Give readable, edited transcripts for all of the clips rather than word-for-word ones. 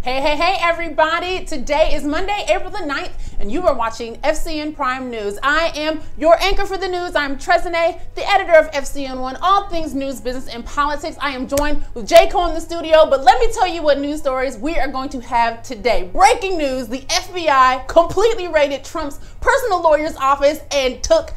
Hey everybody. Today is Monday, April the 9th, and you are watching FCN Prime News. I am your anchor for the news. I'm Tresene, the editor of FCN One, all things news, business, and politics. I am joined with Jayco in the studio, but let me tell you what news stories we are going to have today. Breaking news, the FBI completely raided Trump's personal lawyer's office and took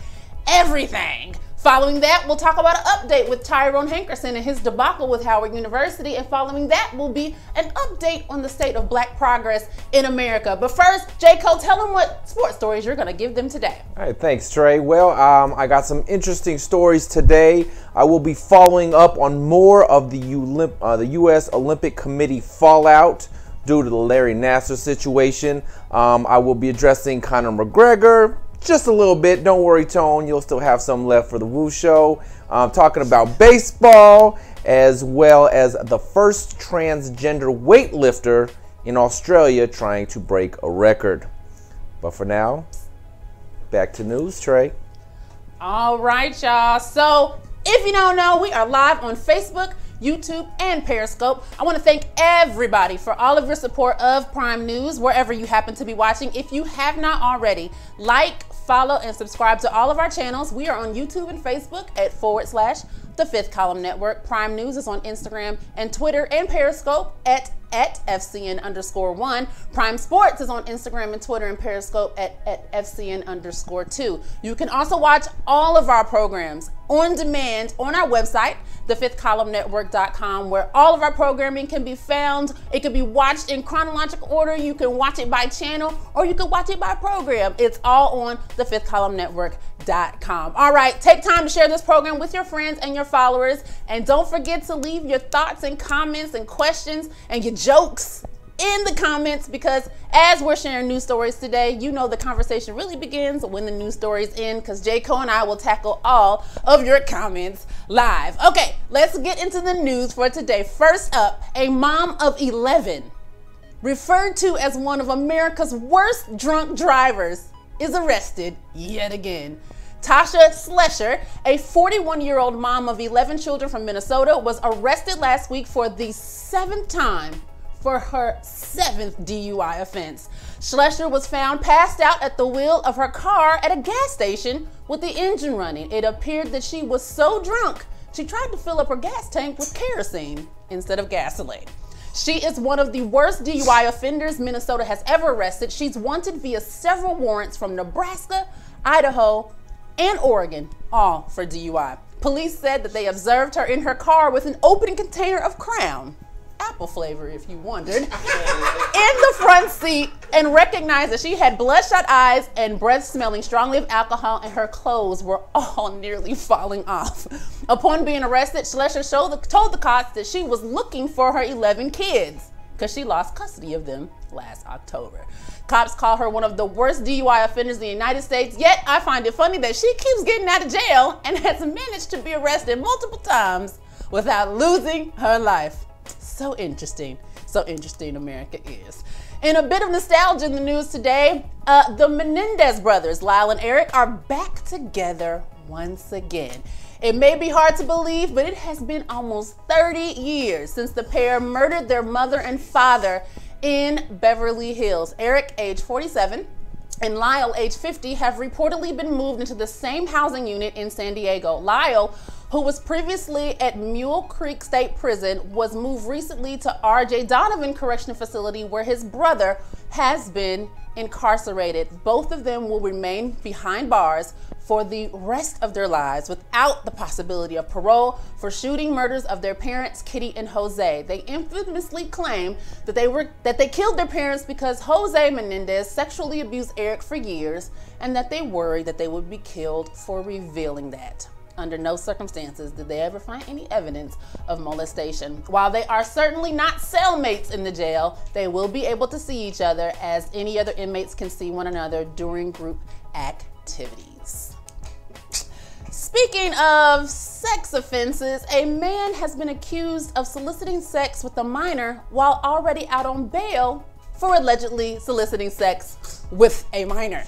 everything. Following that, we'll talk about an update with Tyrone Hankerso and his debacle with Howard University. And following that will be an update on the state of black progress in America. But first, Jayco, tell them what sports stories you're going to give them today. All right, thanks, Trey. Well, I got some interesting stories today. I will be following up on more of the U.S. Olympic Committee fallout due to the Larry Nassar situation. I will be addressing Conor McGregor. Just a little bit. Don't worry, Tone. You'll still have some left for the Woo Show. Talking about baseball, as well as the first transgender weightlifter in Australia trying to break a record. But for now, back to news, Trey. All right, y'all. So if you don't know, we are live on Facebook, YouTube, and Periscope. I want to thank everybody for all of your support of Prime News, wherever you happen to be watching. If you have not already, like, follow, and subscribe to all of our channels. We are on YouTube and Facebook at / The Fifth Column Network. Prime News is on Instagram and Twitter and Periscope at FCN_1. Prime Sports is on Instagram and Twitter and Periscope at FCN_2. You can also watch all of our programs on demand on our website, thefifthcolumnnetwork.com, where all of our programming can be found. It can be watched in chronological order. You can watch it by channel, or you can watch it by program. It's all on thefifthcolumnnetwork.com. All right, take time to share this program with your friends and your followers, and don't forget to leave your thoughts and comments and questions and your jokes in the comments, because as we're sharing news stories today, you know the conversation really begins when the news stories end, because Jayco and I will tackle all of your comments live. Okay, let's get into the news for today. First up, a mom of 11, referred to as one of America's worst drunk drivers, is arrested yet again. Tasha Slesher, a 41-year-old mom of 11 children from Minnesota, was arrested last week for the 7th time for her 7th DUI offense. Schlescher was found passed out at the wheel of her car at a gas station with the engine running. It appeared that she was so drunk, she tried to fill up her gas tank with kerosene instead of gasoline. She is one of the worst DUI offenders Minnesota has ever arrested. She's wanted via several warrants from Nebraska, Idaho, and Oregon, all for DUI. Police said that they observed her in her car with an open container of Crown, apple flavor if you wondered, in the front seat, and recognized that she had bloodshot eyes and breath smelling strongly of alcohol, and her clothes were all nearly falling off. Upon being arrested, Schlescher told the cops that she was looking for her 11 kids because she lost custody of them last October. Cops call her one of the worst DUI offenders in the United States, yet I find it funny that she keeps getting out of jail and has managed to be arrested multiple times without losing her life. So interesting America is. In a bit of nostalgia in the news today, the Menendez brothers, Lyle and Eric, are back together once again. It may be hard to believe, but it has been almost 30 years since the pair murdered their mother and father in Beverly Hills. Eric, age 47, and Lyle, age 50, have reportedly been moved into the same housing unit in San Diego. Lyle, who was previously at Mule Creek State Prison, was moved recently to R.J. Donovan Correctional Facility, where his brother has been incarcerated. Both of them will remain behind bars for the rest of their lives without the possibility of parole for shooting murders of their parents, Kitty and Jose. They infamously claim that they killed their parents because Jose Menendez sexually abused Eric for years, and that they worried that they would be killed for revealing that. Under no circumstances did they ever find any evidence of molestation. While they are certainly not cellmates in the jail, they will be able to see each other as any other inmates can see one another during group activities. Speaking of sex offenses, a man has been accused of soliciting sex with a minor while already out on bail for allegedly soliciting sex with a minor.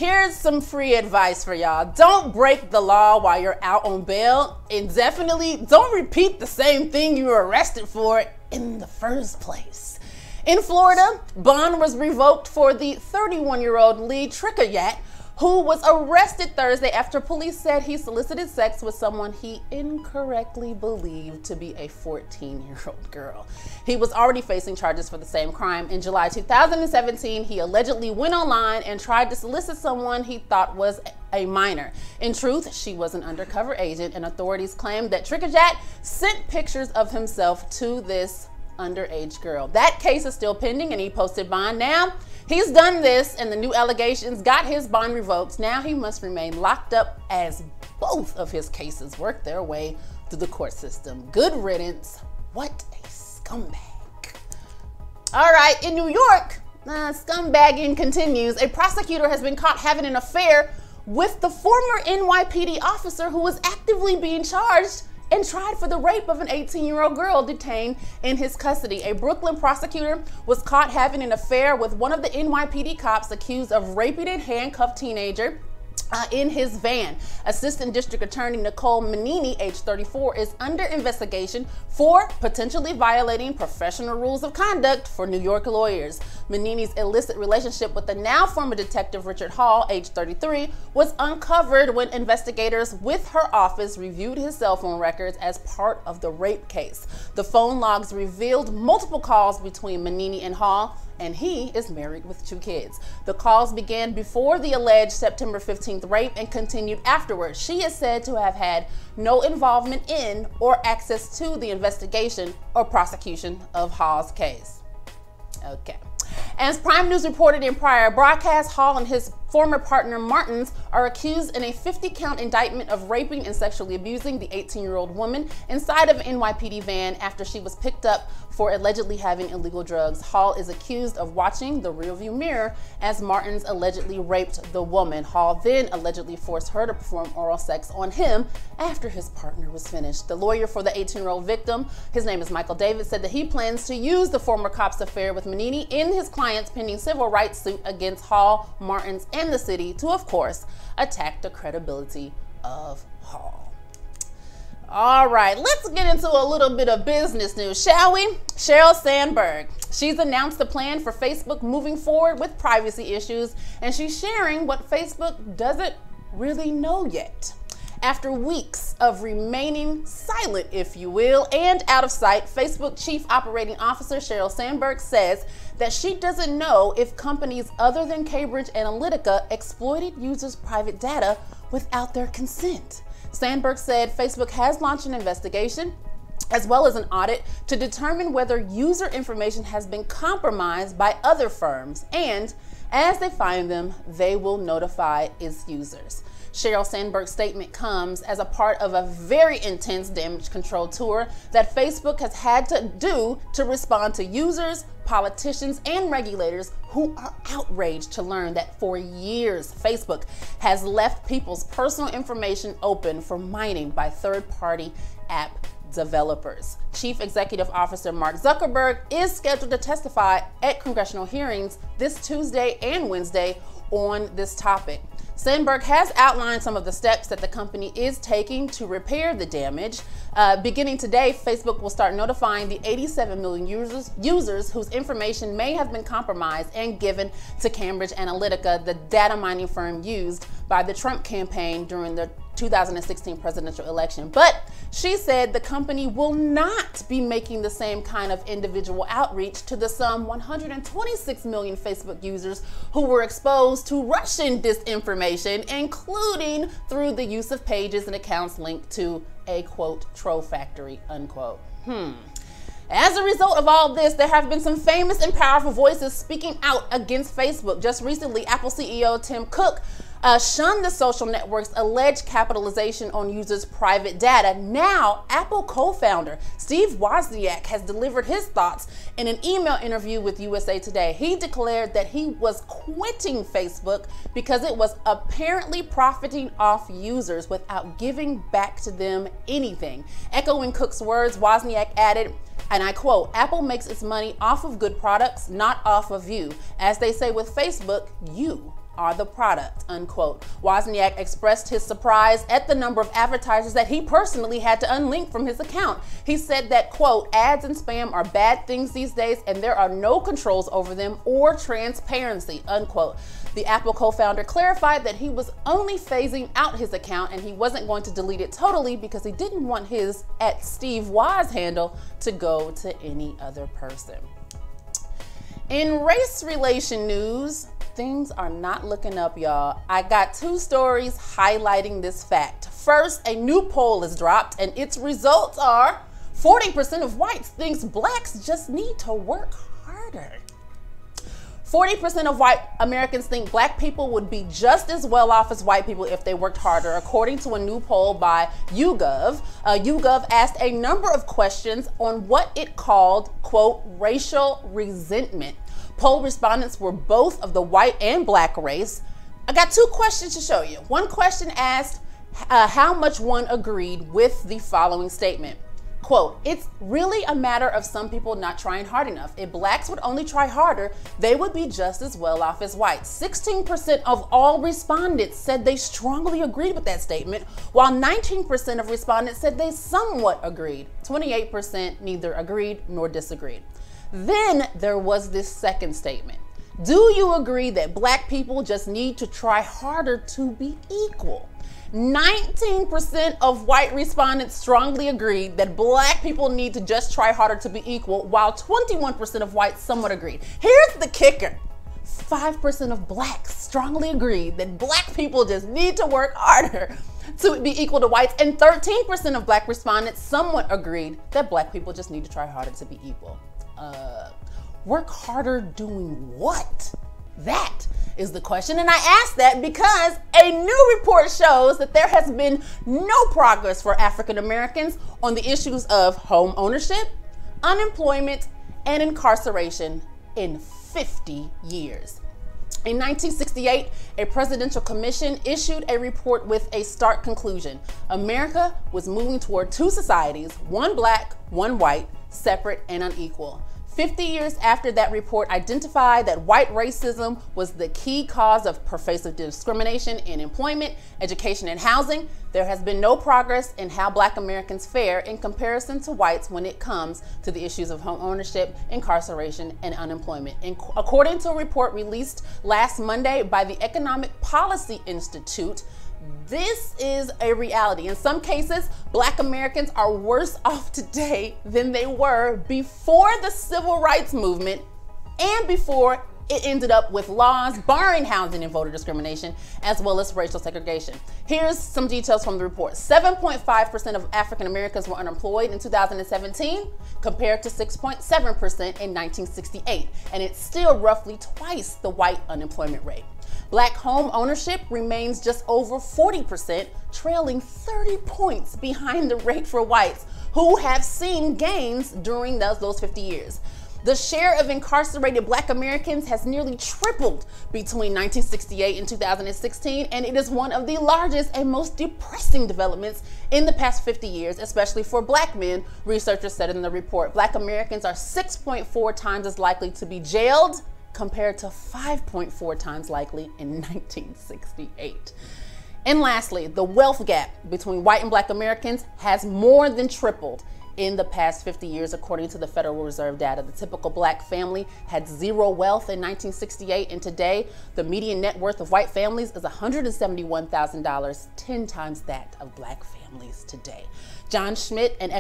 Here's some free advice for y'all. Don't break the law while you're out on bail, and definitely don't repeat the same thing you were arrested for in the first place. In Florida, bond was revoked for the 31-year-old Lee Trickeryatt, who was arrested Thursday after police said he solicited sex with someone he incorrectly believed to be a 14-year-old girl. He was already facing charges for the same crime. In July 2017, he allegedly went online and tried to solicit someone he thought was a minor. In truth, she was an undercover agent, and authorities claimed that Trickeryatt sent pictures of himself to this underage girl. That case is still pending, and he posted bond. Now, he's done this, and the new allegations got his bond revoked. Now he must remain locked up as both of his cases work their way through the court system. Good riddance. What a scumbag. All right, in New York, scumbagging continues. A prosecutor has been caught having an affair with the former NYPD officer who was actively being charged and tried for the rape of an 18-year-old girl detained in his custody. A Brooklyn prosecutor was caught having an affair with one of the NYPD cops accused of raping a handcuffed teenager in his van. Assistant District Attorney Nicole Manini, age 34, is under investigation for potentially violating professional rules of conduct for New York lawyers. Manini's illicit relationship with the now former detective Richard Hall, age 33, was uncovered when investigators with her office reviewed his cell phone records as part of the rape case. The phone logs revealed multiple calls between Manini and Hall, and he is married with 2 kids. The calls began before the alleged September 15th rape and continued afterwards. She is said to have had no involvement in or access to the investigation or prosecution of Hall's case. Okay. As Prime News reported in prior broadcasts, Hall and his former partner Martins are accused in a 50-count indictment of raping and sexually abusing the 18-year-old woman inside of an NYPD van after she was picked up for allegedly having illegal drugs. Hall is accused of watching the rearview mirror as Martins allegedly raped the woman. Hall then allegedly forced her to perform oral sex on him after his partner was finished. The lawyer for the 18-year-old victim, his name is Michael David, said that he plans to use the former cop's affair with Manini in his client's pending civil rights suit against Hall, Martins, and the city to, of course, attack the credibility of Hall. All right, let's get into a little bit of business news, shall we? Sheryl Sandberg. She's announced a plan for Facebook moving forward with privacy issues, and she's sharing what Facebook doesn't really know yet. After weeks of remaining silent, if you will, and out of sight, Facebook Chief Operating Officer Sheryl Sandberg says that she doesn't know if companies other than Cambridge Analytica exploited users' private data without their consent. Sandberg said Facebook has launched an investigation as well as an audit to determine whether user information has been compromised by other firms, and as they find them, they will notify its users. Sheryl Sandberg's statement comes as a part of a very intense damage control tour that Facebook has had to do to respond to users, politicians, and regulators who are outraged to learn that for years, Facebook has left people's personal information open for mining by third-party app developers. Chief Executive Officer Mark Zuckerberg is scheduled to testify at congressional hearings this Tuesday and Wednesday on this topic. Sandberg has outlined some of the steps that the company is taking to repair the damage. Beginning today, Facebook will start notifying the 87 million users whose information may have been compromised and given to Cambridge Analytica, the data mining firm used by the Trump campaign during the 2016 presidential election. But she said the company will not be making the same kind of individual outreach to the some 126 million Facebook users who were exposed to Russian disinformation, including through the use of pages and accounts linked to a quote troll factory unquote. As a result of all this, there have been some famous and powerful voices speaking out against Facebook. Just recently, Apple CEO Tim Cook shunned the social network's alleged capitalization on users' private data. Now, Apple co-founder Steve Wozniak has delivered his thoughts in an email interview with USA Today. He declared that he was quitting Facebook because it was apparently profiting off users without giving back to them anything. Echoing Cook's words, Wozniak added, and I quote, "Apple makes its money off of good products, not off of you. As they say with Facebook, you are the product, unquote. Wozniak expressed his surprise at the number of advertisers that he personally had to unlink from his account. He said that, quote, ads and spam are bad things these days and there are no controls over them or transparency, unquote. The Apple co-founder clarified that he was only phasing out his account and he wasn't going to delete it totally because he didn't want his @SteveWoz handle to go to any other person. In race relation news, things are not looking up, y'all. I got two stories highlighting this fact. First, a new poll is dropped and its results are 40% of whites thinks blacks just need to work harder. 40% of white Americans think black people would be just as well off as white people if they worked harder, according to a new poll by YouGov. YouGov asked a number of questions on what it called, quote, racial resentment. Poll respondents were both of the white and black race. I got two questions to show you. One question asked how much one agreed with the following statement. Quote, it's really a matter of some people not trying hard enough. If blacks would only try harder, they would be just as well off as whites. 16% of all respondents said they strongly agreed with that statement, while 19% of respondents said they somewhat agreed. 28% neither agreed nor disagreed. Then there was this second statement. Do you agree that black people just need to try harder to be equal? 19% of white respondents strongly agreed that black people need to just try harder to be equal, while 21% of whites somewhat agreed. Here's the kicker. 5% of blacks strongly agreed that black people just need to work harder to be equal to whites, and 13% of black respondents somewhat agreed that black people just need to try harder to be equal. Work harder doing what? That is the question, and I ask that because a new report shows that there has been no progress for African Americans on the issues of home ownership, unemployment, and incarceration in 50 years. In 1968, a presidential commission issued a report with a stark conclusion. America was moving toward two societies, one black, one white, separate and unequal. 50 years after that report identified that white racism was the key cause of pervasive discrimination in employment, education, and housing, there has been no progress in how black Americans fare in comparison to whites when it comes to the issues of home ownership, incarceration, and unemployment. According to a report released last Monday by the Economic Policy Institute, this is a reality. In some cases, black Americans are worse off today than they were before the civil rights movement and before it ended up with laws barring housing and voter discrimination, as well as racial segregation. Here's some details from the report. 7.5% of African Americans were unemployed in 2017, compared to 6.7% in 1968, and it's still roughly twice the white unemployment rate. Black home ownership remains just over 40%, trailing 30 points behind the rate for whites, who have seen gains during those 50 years. The share of incarcerated black Americans has nearly tripled between 1968 and 2016, and it is one of the largest and most depressing developments in the past 50 years, especially for black men, researchers said in the report. Black Americans are 6.4 times as likely to be jailed compared to 5.4 times likely in 1968. And lastly, the wealth gap between white and black Americans has more than tripled in the past 50 years, according to the Federal Reserve data. The typical black family had zero wealth in 1968, and today the median net worth of white families is $171,000, 10 times that of black families today. John Schmidt, an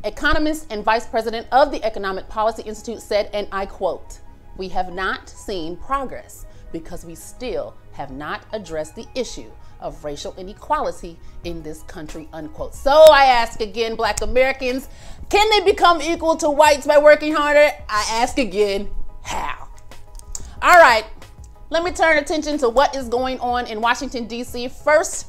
economist and vice president of the Economic Policy Institute, said, and I quote, "We have not seen progress because we still have not addressed the issue of racial inequality in this country," unquote. So I ask again, black Americans, can they become equal to whites by working harder? I ask again, how? All right, let me turn attention to what is going on in Washington, D.C. First,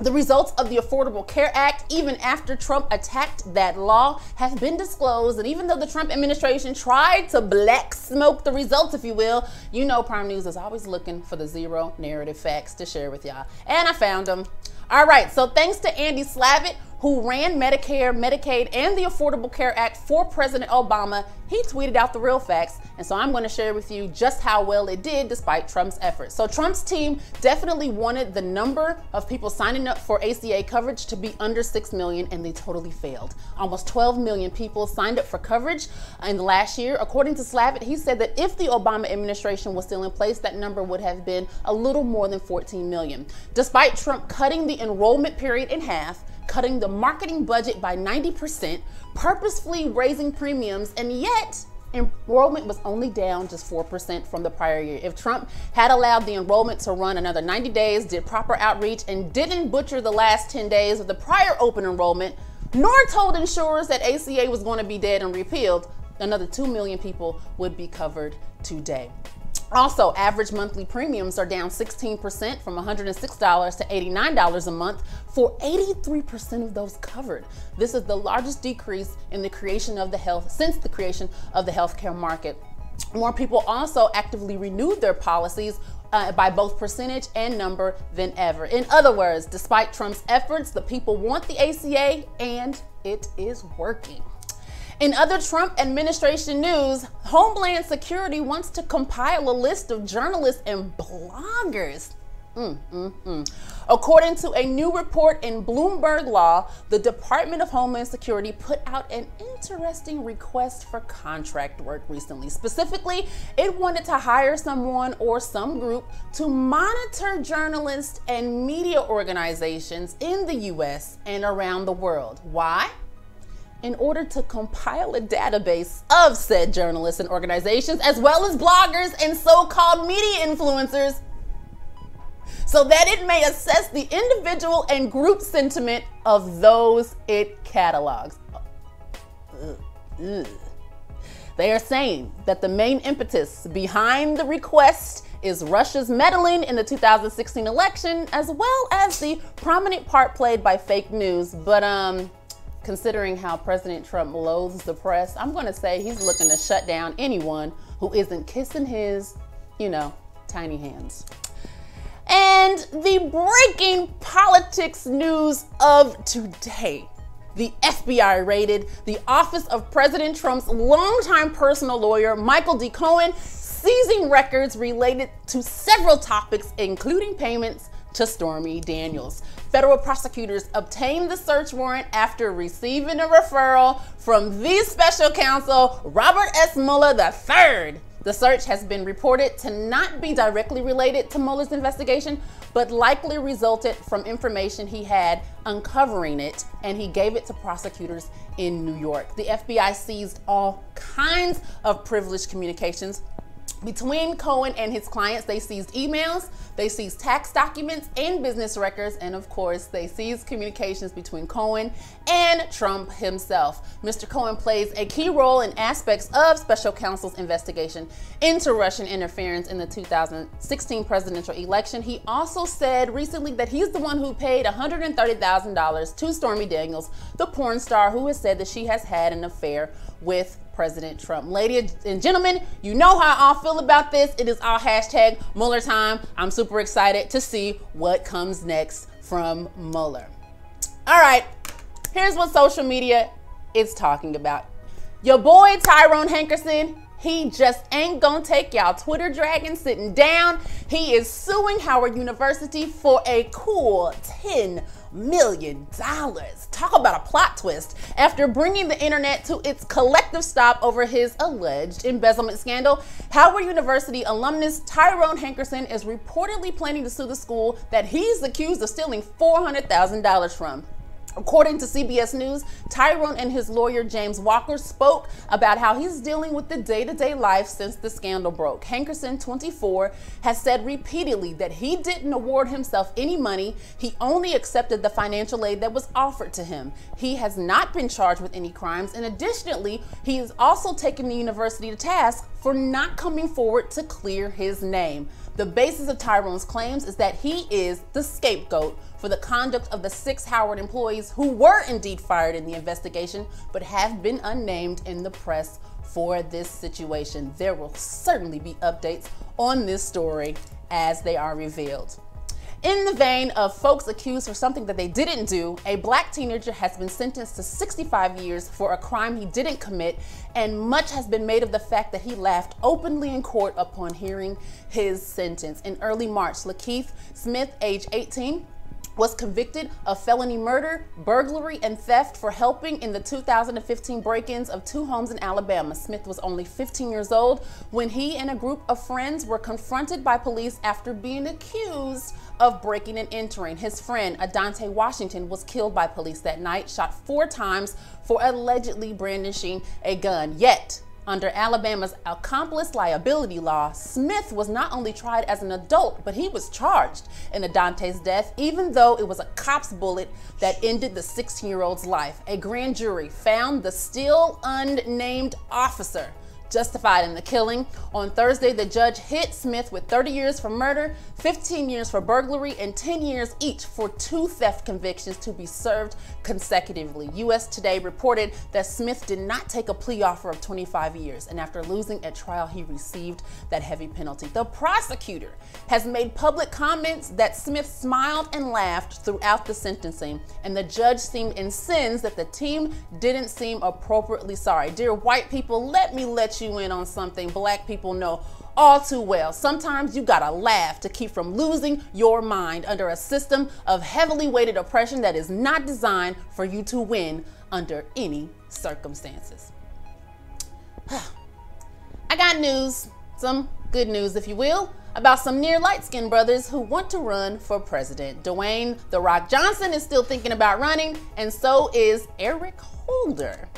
the results of the Affordable Care Act, even after Trump attacked that law, have been disclosed. And even though the Trump administration tried to black smoke the results, if you will, you know Prime News is always looking for the zero narrative facts to share with y'all. And I found them. All right, so thanks to Andy Slavitt, who ran Medicare, Medicaid, and the Affordable Care Act for President Obama, he tweeted out the real facts. And so I'm going to share with you just how well it did despite Trump's efforts. So Trump's team definitely wanted the number of people signing up for ACA coverage to be under 6 million, and they totally failed. Almost 12 million people signed up for coverage in the last year. According to Slavitt, he said that if the Obama administration was still in place, that number would have been a little more than 14 million. Despite Trump cutting the enrollment period in half, cutting the marketing budget by 90%, purposefully raising premiums, and yet enrollment was only down just 4% from the prior year. If Trump had allowed the enrollment to run another 90 days, did proper outreach, and didn't butcher the last 10 days of the prior open enrollment, nor told insurers that ACA was going to be dead and repealed, another 2 million people would be covered today. Also, average monthly premiums are down 16% from $106 to $89 a month for 83% of those covered. This is the largest decrease in the creation of since the creation of the healthcare market. More people also actively renewed their policies by both percentage and number than ever. In other words, despite Trump's efforts, the people want the ACA, and it is working. In other Trump administration news, Homeland Security wants to compile a list of journalists and bloggers. According to a new report in Bloomberg Law, the Department of Homeland Security put out an interesting request for contract work recently. Specifically, it wanted to hire someone or some group to monitor journalists and media organizations in the US and around the world. Why? In order to compile a database of said journalists and organizations, as well as bloggers and so-called media influencers, so that it may assess the individual and group sentiment of those it catalogs. They are saying that the main impetus behind the request is Russia's meddling in the 2016 election, as well as the prominent part played by fake news. But considering how President Trump loathes the press, I'm going to say he's looking to shut down anyone who isn't kissing his, tiny hands. And the breaking politics news of today. The FBI raided the office of President Trump's longtime personal lawyer, Michael D. Cohen, seizing records related to several topics, including payments to Stormy Daniels. Federal prosecutors obtained the search warrant after receiving a referral from the special counsel, Robert S. Mueller III. The search has been reported to not be directly related to Mueller's investigation, but likely resulted from information he had uncovering it, and he gave it to prosecutors in New York. The FBI seized all kinds of privileged communications between Cohen and his clients. They seized emails, they seized tax documents and business records, and of course, they seized communications between Cohen and Trump himself. Mr. Cohen plays a key role in aspects of special counsel's investigation into Russian interference in the 2016 presidential election. He also said recently that he's the one who paid $130,000 to Stormy Daniels, the porn star who has said that she has had an affair with President Trump. Ladies and gentlemen, you know how I feel about this. It is our hashtag Mueller time. I'm super excited to see what comes next from Mueller. All right, here's what social media is talking about. Your boy Tyrone Hankerso, he just ain't gonna take y'all Twitter dragon sitting down. He is suing Howard University for a cool $10 million. Talk about a plot twist. After bringing the internet to its collective stop over his alleged embezzlement scandal, Howard University alumnus Tyrone Hankerso is reportedly planning to sue the school that he's accused of stealing $400,000 from. According to CBS News, Tyrone and his lawyer James Walker spoke about how he's dealing with the day-to-day life since the scandal broke. Hankerso, 24, has said repeatedly that he didn't award himself any money. He only accepted the financial aid that was offered to him. He has not been charged with any crimes, and additionally, he has also taken the university to task for not coming forward to clear his name. The basis of Tyrone's claims is that he is the scapegoat for the conduct of the 6 Howard employees who were indeed fired in the investigation, but have been unnamed in the press for this situation. There will certainly be updates on this story as they are revealed. In the vein of folks accused for something that they didn't do, a black teenager has been sentenced to 65 years for a crime he didn't commit, and much has been made of the fact that he laughed openly in court upon hearing his sentence. In early March, Lakeith Smith, age 18, was convicted of felony murder, burglary, and theft for helping in the 2015 break-ins of 2 homes in Alabama. Smith was only 15 years old when he and a group of friends were confronted by police after being accused of breaking and entering. His friend, Adante Washington, was killed by police that night, shot 4 times for allegedly brandishing a gun. Yet, under Alabama's accomplice liability law, Smith was not only tried as an adult, but he was charged in Adante's death, even though it was a cop's bullet that ended the 16-year-old's life. A grand jury found the still unnamed officer justified in the killing. On Thursday, the judge hit Smith with 30 years for murder, 15 years for burglary, and 10 years each for 2 theft convictions to be served consecutively. US Today reported that Smith did not take a plea offer of 25 years, and after losing at trial, he received that heavy penalty. The prosecutor has made public comments that Smith smiled and laughed throughout the sentencing, and the judge seemed incensed that the team didn't seem appropriately sorry. Dear white people, let me let you in on something black people know all too well. Sometimes you gotta laugh to keep from losing your mind under a system of heavily weighted oppression that is not designed for you to win under any circumstances. I got news, some good news if you will, about some near light-skinned brothers who want to run for president. Dwayne "The Rock" Johnson is still thinking about running, and so is Eric Holder.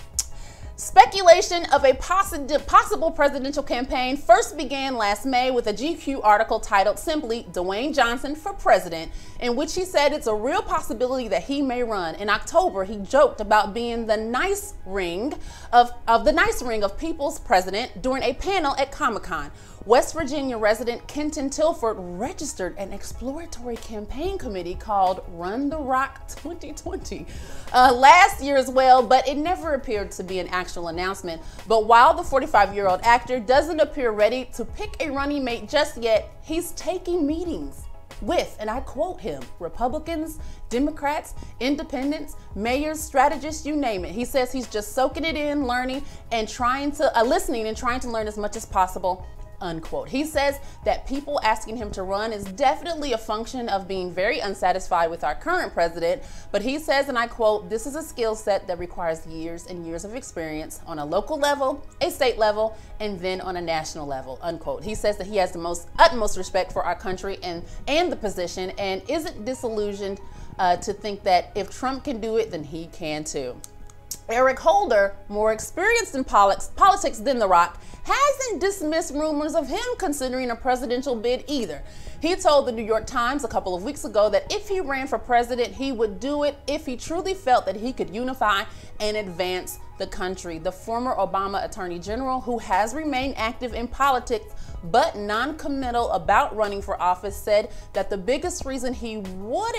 Speculation of a possible presidential campaign first began last May with a GQ article titled simply "Dwayne Johnson for President," in which he said it's a real possibility that he may run. In October, he joked about being the nice ring of people's president during a panel at Comic-Con. West Virginia resident Kenton Tilford registered an exploratory campaign committee called Run the Rock 2020 last year as well, but it never appeared to be an actual announcement. But while the 45-year-old actor doesn't appear ready to pick a running mate just yet, he's taking meetings with, and I quote him, Republicans, Democrats, independents, mayors, strategists, you name it. He says he's just soaking it in, learning and listening and trying to learn as much as possible. Unquote. He says that people asking him to run is definitely a function of being very unsatisfied with our current president, but he says, and I quote, "This is a skill set that requires years and years of experience on a local level, a state level, and then on a national level," unquote. He says that he has the utmost respect for our country and the position, and isn't disillusioned to think that if Trump can do it, then he can too. Eric Holder, more experienced in politics than The Rock, hasn't dismissed rumors of him considering a presidential bid either. He told the New York Times a couple of weeks ago that if he ran for president, he would do it if he truly felt that he could unify and advance the country. The former Obama Attorney General, who has remained active in politics but non-committal about running for office, said that the biggest reason he would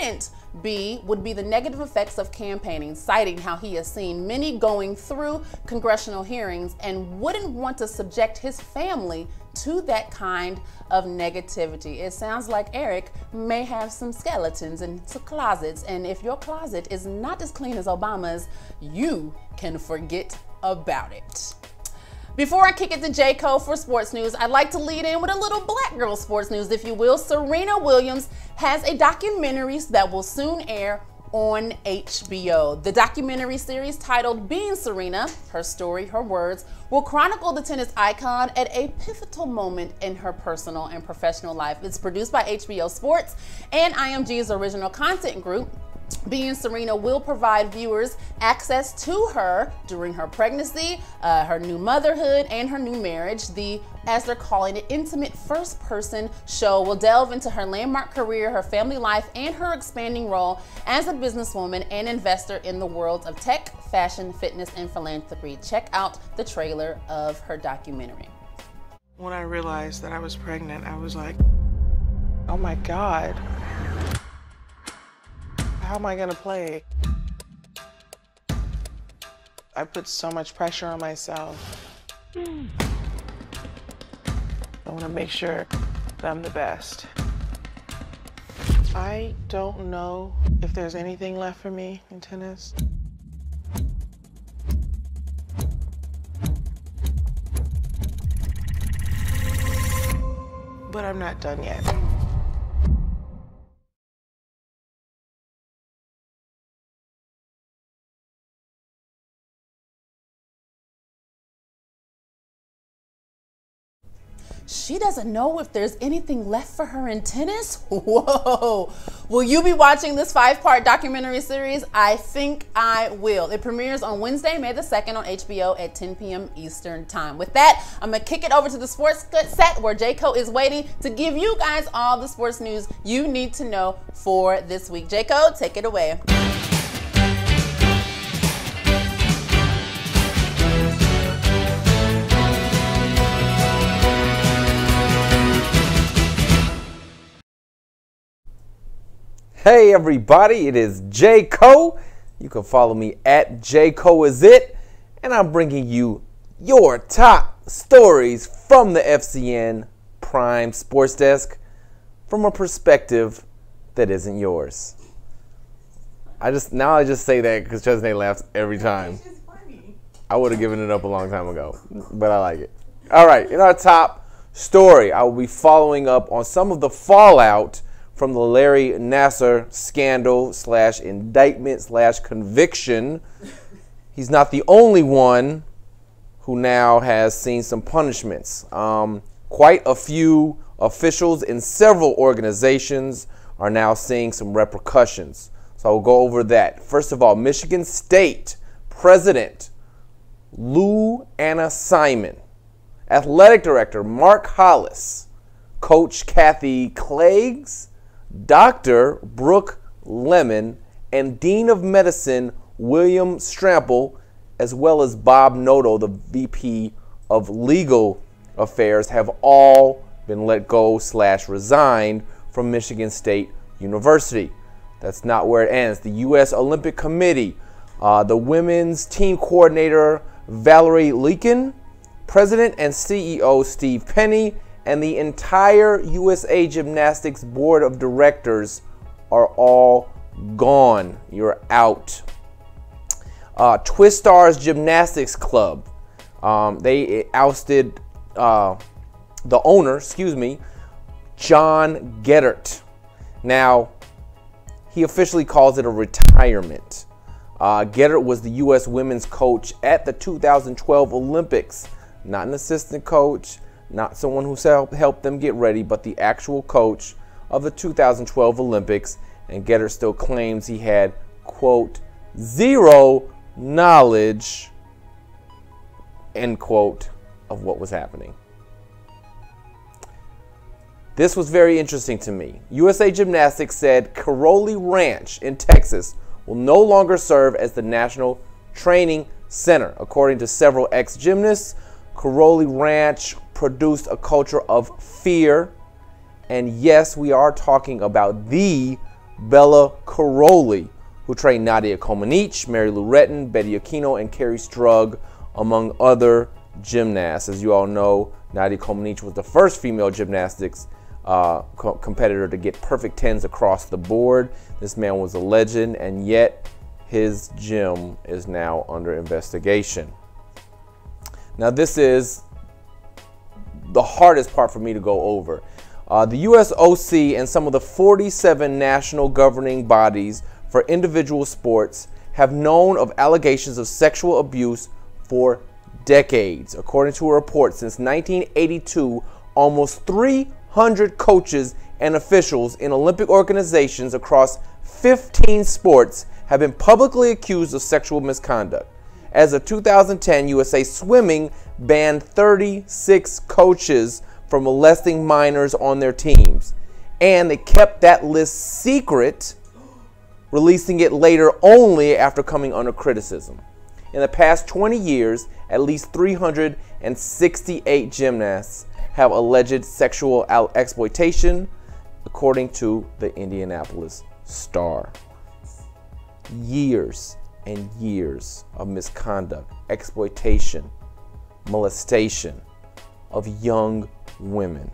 be the negative effects of campaigning, citing how he has seen many going through congressional hearings and wouldn't want to subject his family to that kind of negativity. It sounds like Eric may have some skeletons in some closets, and if your closet is not as clean as Obama's, you can forget about it. Before I kick it to J. Cole for sports news, I'd like to lead in with a little black girl sports news, if you will. Serena Williams has a documentary that will soon air on HBO. The documentary series, titled Being Serena, Her Story, Her Words, will chronicle the tennis icon at a pivotal moment in her personal and professional life. It's produced by HBO Sports and IMG's original content group. Being Serena will provide viewers access to her during her pregnancy, her new motherhood, and her new marriage. The, as they're calling it, intimate first-person show will delve into her landmark career, her family life, and her expanding role as a businesswoman and investor in the world of tech, fashion, fitness, and philanthropy. Check out the trailer of her documentary. When I realized that I was pregnant, I was like, oh my God. How am I gonna play? I put so much pressure on myself. I wanna make sure that I'm the best. I don't know if there's anything left for me in tennis. But I'm not done yet. She doesn't know if there's anything left for her in tennis? Whoa. Will you be watching this 5-part documentary series? I think I will. It premieres on Wednesday, May the 2nd on HBO at 10 p.m. Eastern Time. With that, I'm going to kick it over to the sports set where Jayco is waiting to give you guys all the sports news you need to know for this week. Jayco, take it away. Hey everybody, it is Jayco. You can follow me at JaycoIsIt, and I'm bringing you your top stories from the FCN Prime Sports Desk from a perspective that isn't yours. I just say that because Chesney laughs every time. I would have given it up a long time ago, but I like it. All right, in our top story, I will be following up on some of the fallout from the Larry Nassar scandal / indictment / conviction. He's not the only one who now has seen some punishments. Quite a few officials in several organizations are now seeing some repercussions. So I'll go over that. First of all, Michigan State President Lou Anna Simon, Athletic Director Mark Hollis, Coach Kathy Cleggs, Dr. Brooke Lemon, and Dean of Medicine William Strample, as well as Bob Noto, the VP of Legal Affairs, have all been let go / resigned from Michigan State University. That's not where it ends. The U.S. Olympic Committee, the women's team coordinator Valerie Leakin, President and CEO Steve Penny, and the entire USA Gymnastics Board of Directors are all gone. You're out. Twist Stars Gymnastics Club, they ousted the owner, John Geddert. Now, he officially calls it a retirement. Geddert was the U.S. women's coach at the 2012 Olympics. Not an assistant coach, not someone who helped them get ready, but the actual coach of the 2012 Olympics. And Geddert still claims he had, quote, zero knowledge, end quote, of what was happening. This was very interesting to me. USA Gymnastics said Caroli Ranch in Texas will no longer serve as the National Training Center. According to several ex-gymnasts, Caroli Ranch produced a culture of fear. And yes, we are talking about the Bella Caroli, who trained Nadia Comaneci, Mary Lou Retton, Betty Aquino, and Carrie Strug, among other gymnasts. As you all know, Nadia Comaneci was the first female gymnastics competitor to get perfect 10s across the board. This man was a legend, and yet his gym is now under investigation. Now, this is the hardest part for me to go over. The USOC and some of the 47 national governing bodies for individual sports have known of allegations of sexual abuse for decades. According to a report, since 1982, almost 300 coaches and officials in Olympic organizations across 15 sports have been publicly accused of sexual misconduct. As of 2010, USA Swimming banned 36 coaches from molesting minors on their teams. And they kept that list secret, releasing it later only after coming under criticism. In the past 20 years, at least 368 gymnasts have alleged sexual exploitation, according to the Indianapolis Star. Years and years of misconduct, exploitation, molestation of young women.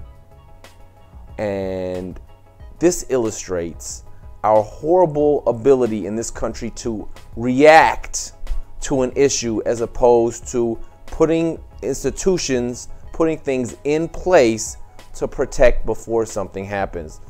And this illustrates our horrible ability in this country to react to an issue as opposed to putting institutions, putting things in place to protect before something happens.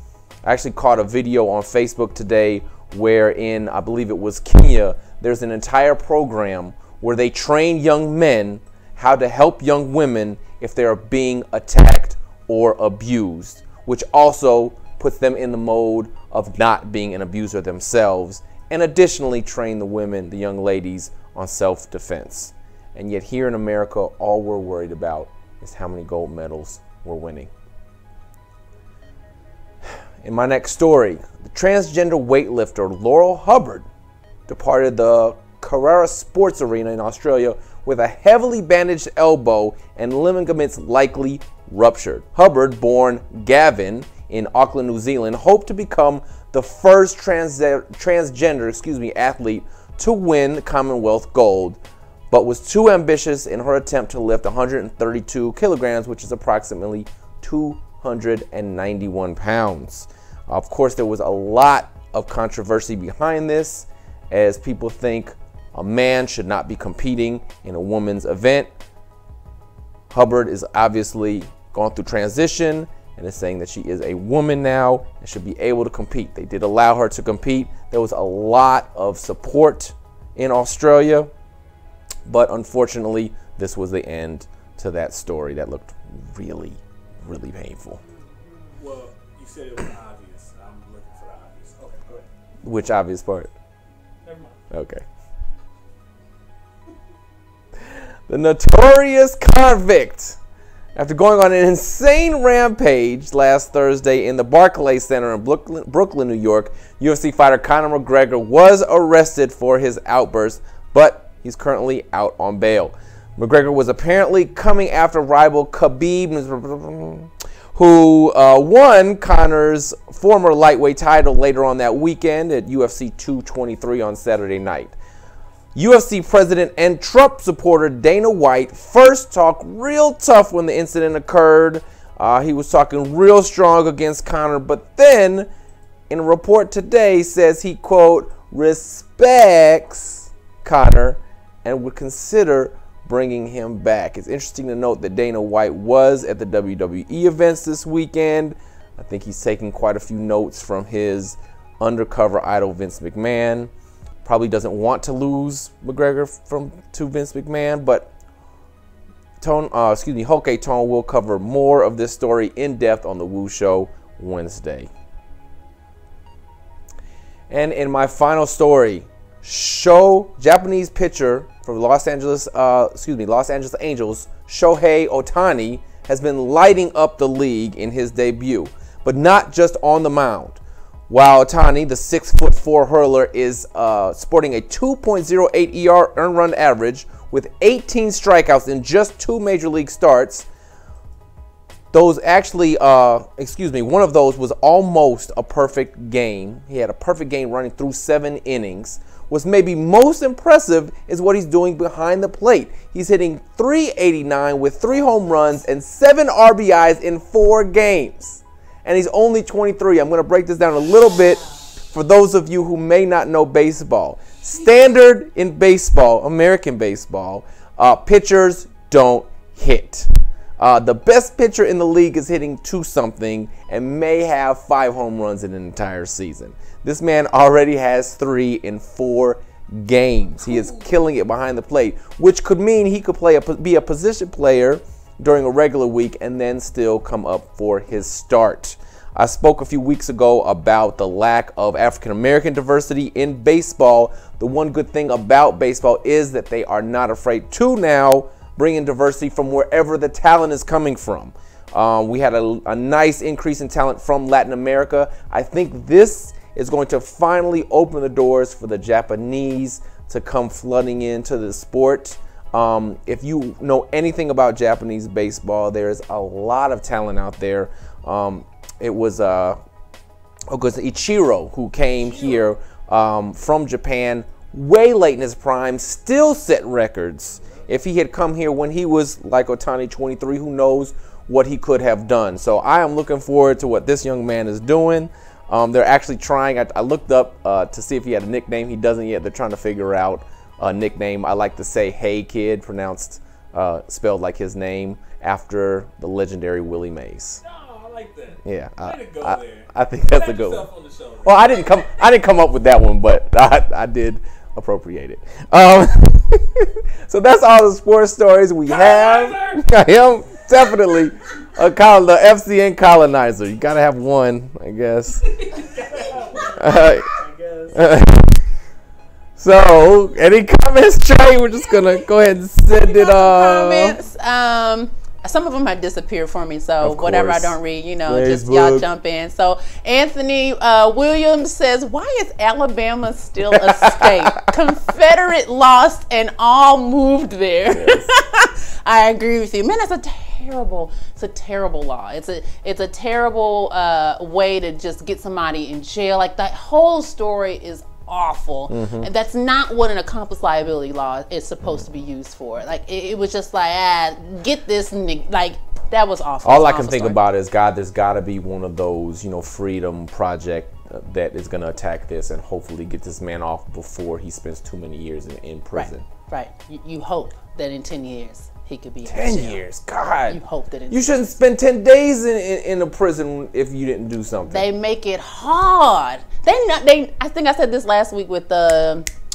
I actually caught a video on Facebook today where in, I believe it was Kenya, there's an entire program where they train young men how to help young women if they are being attacked or abused, which also puts them in the mode of not being an abuser themselves, and additionally train the women, the young ladies, on self-defense. And yet here in America, all we're worried about is how many gold medals we're winning. In my next story, the transgender weightlifter Laurel Hubbard departed the Carrera Sports Arena in Australia with a heavily bandaged elbow and ligaments likely ruptured. Hubbard, born Gavin in Auckland, New Zealand, hoped to become the first transgender athlete to win Commonwealth gold, but was too ambitious in her attempt to lift 132 kilograms, which is approximately 291 pounds. Of course, there was a lot of controversy behind this, as people think a man should not be competing in a woman's event. Hubbard is obviously gone through transition and is saying that she is a woman now and should be able to compete. They did allow her to compete. There was a lot of support in Australia, but unfortunately, this was the end to that story. That looked really, really painful. Well, you said it was obvious. I'm looking for the obvious. Okay, go ahead. Which obvious part? Never mind. Okay. The notorious convict, after going on an insane rampage last Thursday in the Barclays Center in Brooklyn, New York, UFC fighter Conor McGregor was arrested for his outburst, but he's currently out on bail. McGregor was apparently coming after rival Khabib, who won Conor's former lightweight title later on that weekend at UFC 223 on Saturday night. UFC president and Trump supporter Dana White first talked real tough when the incident occurred. He was talking real strong against Conor, but then in a report today says he, quote, respects Conor and would consider bringing him back. It's interesting to note that Dana White was at the WWE events this weekend. I think he's taking quite a few notes from his undercover idol Vince McMahon. Probably doesn't want to lose McGregor to Vince McMahon, but Hoke Tone will cover more of this story in depth on the Woo Show Wednesday. And in my final story, Japanese pitcher for Los Angeles Angels, Shohei Ohtani, has been lighting up the league in his debut, but not just on the mound. While Ohtani, the 6'4" hurler, is sporting a 2.08 ER earned run average with 18 strikeouts in just 2 major league starts. One of those was almost a perfect game. He had a perfect game running through 7 innings. What's maybe most impressive is what he's doing behind the plate. He's hitting .389 with 3 home runs and 7 RBIs in 4 games. And he's only 23. I'm going to break this down a little bit for those of you who may not know baseball. Standard in baseball, American baseball, pitchers don't hit. The best pitcher in the league is hitting 2-something and may have 5 home runs in an entire season. This man already has 3 in 4 games. He is killing it behind the plate, which could mean he could be a position player during a regular week and then still come up for his start. I spoke a few weeks ago about the lack of African-American diversity in baseball. The one good thing about baseball is that they are not afraid to now bring in diversity from wherever the talent is coming from. We had a nice increase in talent from Latin America. I think this is going to finally open the doors for the Japanese to come flooding into the sport. If you know anything about Japanese baseball, there's a lot of talent out there. It was Ichiro who came here from Japan way late in his prime, still set records. If he had come here when he was like Ohtani, 23, who knows what he could have done. So I am looking forward to what this young man is doing. They're actually trying. I looked up to see if he had a nickname. He doesn't yet. They're trying to figure out a nickname. I like to say Hey Kid, pronounced, spelled like his name, after the legendary Willie Mays. Oh, I like that. Yeah, Way to go there. I think that's a Pat good one. yourself on the shoulder. Well, I didn't come up with that one, but I did appropriate it. So that's all the sports stories we have. I am definitely the FCN colonizer. You gotta have one, I guess. So, any comments, Trey? We're just gonna go ahead and send it off. Comments. Some of them have disappeared for me, so whatever I don't read, you know, Facebook. just y'all jump in. So Anthony Williams says, "Why is Alabama still a state? Confederate lost and all moved there." Yes. I agree with you, man. It's a terrible law. It's a terrible way to just get somebody in jail. Like, that whole story is awful, and that's not what an accomplice liability law is supposed to be used for. Like, it was just like, get this, like, that was awful. All I can think about is, God, there's got to be one of those, Freedom Project that is going to attack this and hopefully get this man off before he spends too many years in prison. Right. You hope that in 10 years he could be 10 years. God. You hope that you shouldn't spend 10 days in a prison if you didn't do something. They make it hard. I think I said this last week with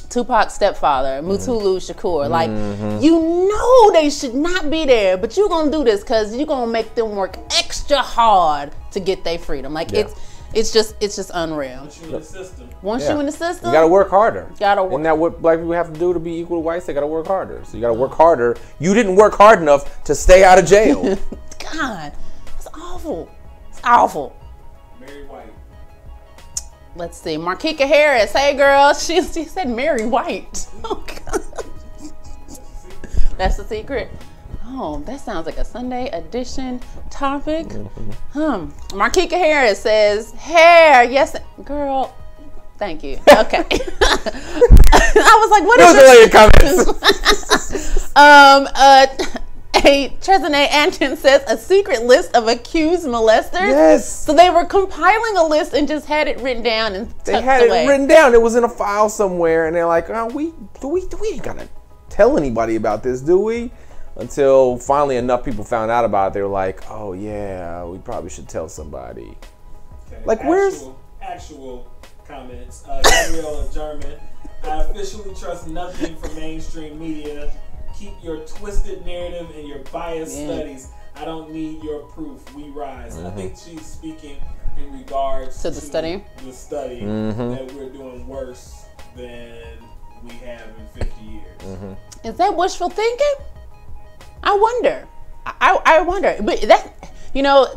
Tupac's stepfather, Mutulu Shakur. Like, you know they should not be there, but you're gonna do this because you're gonna make them work extra hard to get their freedom. Like, it's just unreal. Once you're in the system. Once you're in the system, you gotta work harder. Isn't that what black people have to do to be equal to whites? They gotta work harder. So you gotta work harder. You didn't work hard enough to stay out of jail. God, it's awful. It's awful. Mary White. Let's see. Markika Harris. Hey, girl. She said Mary White. Oh, God. That's the secret. Oh, that sounds like a Sunday edition topic. Markika Harris says, hair. Yes, girl. Thank you. Okay. I was like, what is the comments? Trezane Anton says, a secret list of accused molesters. Yes. So they were compiling a list and just had it written down and tucked away. They had it written down. It was in a file somewhere, and they're like, we ain't gotta tell anybody about this, do we? Until finally enough people found out about it. They were like, oh yeah, we probably should tell somebody. Okay. Like, actual comments? Gabriella German. I officially trust nothing from mainstream media. Keep your twisted narrative and your biased studies. I don't need your proof. We rise. I think she's speaking in regards to the study. The study that we're doing worse than we have in 50 years. Is that wishful thinking? I wonder. I wonder. But that,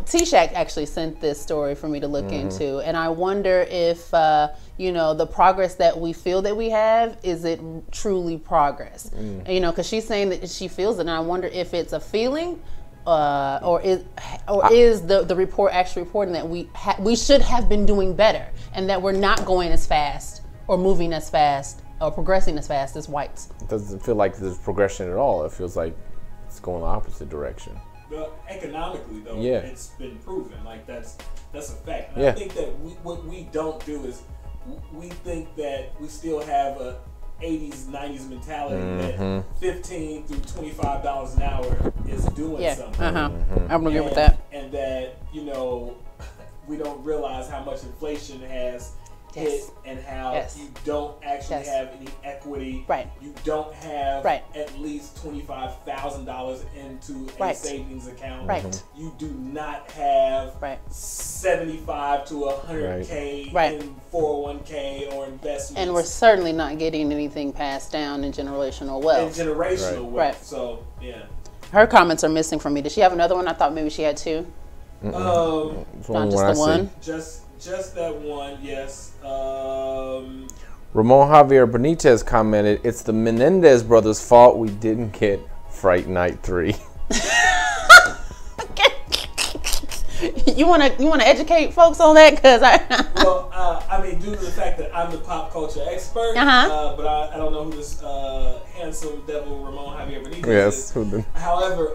T-Shack actually sent this story for me to look into, and I wonder if the progress that we feel that we have, is it truly progress? Because she's saying that she feels it, and I wonder if it's a feeling, or is the report actually reporting that we should have been doing better, and that we're not going as fast or moving as fast or progressing as fast as whites. It doesn't feel like there's progression at all. It feels like it's going the opposite direction. Well, economically, though, it's been proven. Like, that's a fact. And I think that what we don't do is we think that we still have a 80s, 90s mentality that $15 through $25 an hour is doing something. I'm agree with that. And that, we don't realize how much inflation has hit and how you don't actually have any equity. You don't have at least $25,000 into a savings account. You do not have 75 to 100K in 401k or investments. And we're certainly not getting anything passed down in generational wealth. Wealth. So, yeah. Her comments are missing from me. Did she have another one? I thought maybe she had two. Not just the one. Just that one, yes. Ramon Javier Benitez commented, it's the Menendez brothers' fault we didn't get Fright Night 3. You wanna educate folks on that? Because well, I mean, due to the fact that I'm the pop culture expert, but I don't know who this handsome devil Ramon Javier Menendez is. However,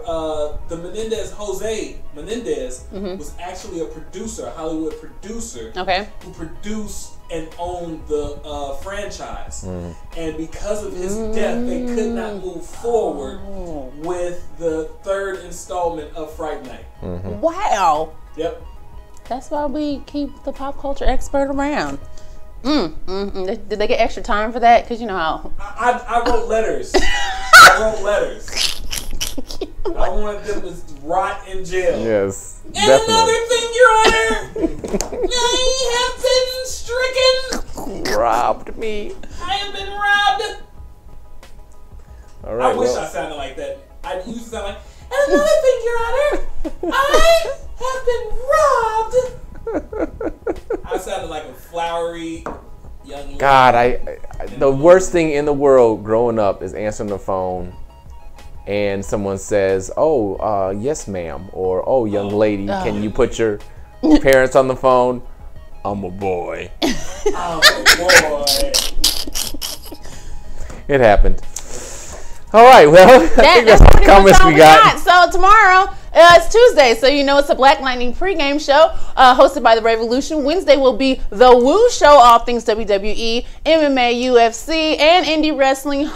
the Jose Menendez was actually a producer, a Hollywood producer, who produced and owned the franchise. And because of his death, they could not move forward with the third installment of Fright Night. Wow. Yep. That's why we keep the pop culture expert around. Did they get extra time for that? Because you know how... I wrote letters. I wrote letters. I wanted them to rot in jail. Yes. And another thing, Your Honor, I have been stricken. Robbed me. I have been robbed. All right. I wish I sounded like that. I used to sound like, and another thing, Your Honor, I have been robbed. I sounded like a flowery young lady. God, the worst thing in the world growing up is answering the phone and someone says, "Oh, yes, ma'am," or "Oh, young lady, can you put your parents on the phone?" I'm a boy. I'm a boy. It happened. All right, well, I think that's all the comments we got. So tomorrow, it's Tuesday, so you know it's a Black Lightning pregame show hosted by The Revolution. Wednesday will be The Woo Show, all things WWE, MMA, UFC, and indie wrestling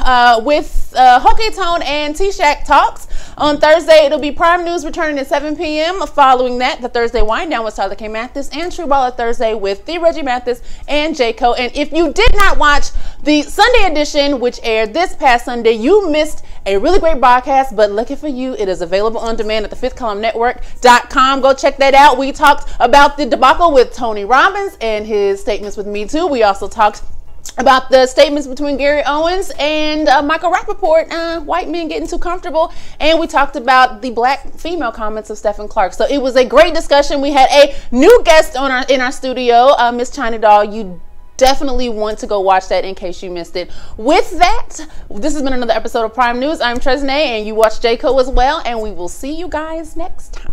with Hockey Tone and T-Shack Talks. On Thursday, it'll be Prime News returning at 7 p.m. Following that, the Thursday Wind Down with Tyler K. Mathis and True Baller Thursday with the Reggie Mathis and J-Co. And if you did not watch the Sunday edition, which aired this past Sunday, you missed a really great broadcast, but lucky for you, it is available on demand at the fifthcolumnnetwork.com. Go check that out. We talked about the debacle with Tony Robbins and his statements with Me Too. We also talked about the statements between Gary Owens and Michael Rappaport, white men getting too comfortable, and we talked about the black female comments of Stephen Clark. So it was a great discussion. We had a new guest in our studio, Miss China Doll. You definitely want to go watch that in case you missed it. With that, this has been another episode of Prime News. I'm Tresnay, and you watch J-Co as well, and we will see you guys next time.